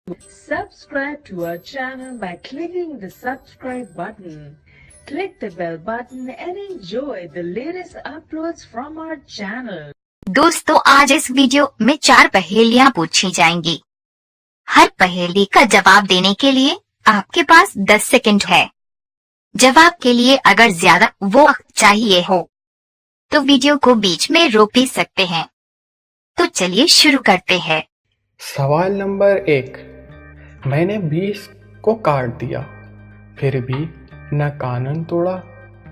Subscribe to our channel by clicking the subscribe button. Click the bell button and enjoy the latest uploads from our channel. दोस्तों, आज इस video में 4 पहेलियां पूछी जाएंगी। हर पहेली का जवाब देने के लिए आपके पास 10 सेकंड है। जवाब के लिए अगर ज्यादा वक्त चाहिए हो तो वीडियो को बीच में रोक भी सकते हैं। तो चलिए शुरू करते हैं। सवाल नंबर 1। मैंने 20 को काट दिया, फिर भी न कानून तोड़ा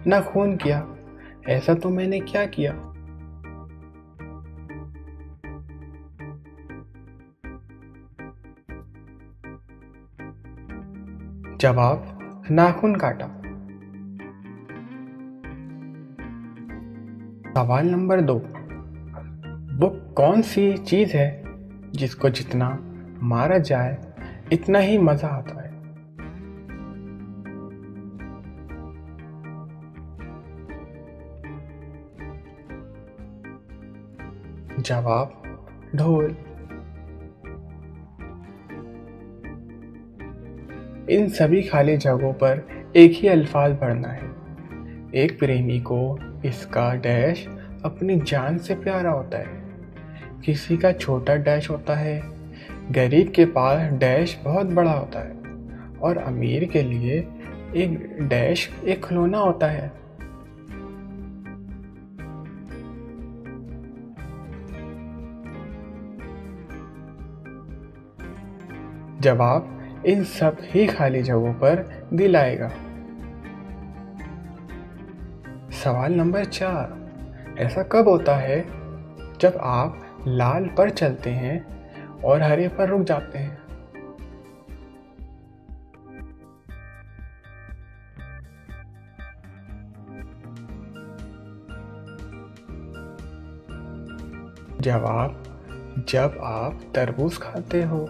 न खून किया, ऐसा तो मैंने क्या किया? जवाब, नाखून काटा। सवाल नंबर 2। वो कौन सी चीज है जिसको जितना मारा जाए इतना ही मजा आता है? जवाब, ढोल। इन सभी खाली जगहों पर एक ही अल्फाज पढ़ना है। एक प्रेमी को इसका डैश अपनी जान से प्यारा होता है, किसी का छोटा डैश होता है, गरीब के पास डैश बहुत बड़ा होता है, और अमीर के लिए एक डैश एक खिलौना होता है। जवाब, इन सब ही खाली जगहों पर दिल आएगा। सवाल नंबर 4। ऐसा कब होता है जब आप लाल पर चलते हैं और हरे पर रुक जाते हैं? जवाब, जब आप तरबूज खाते हो।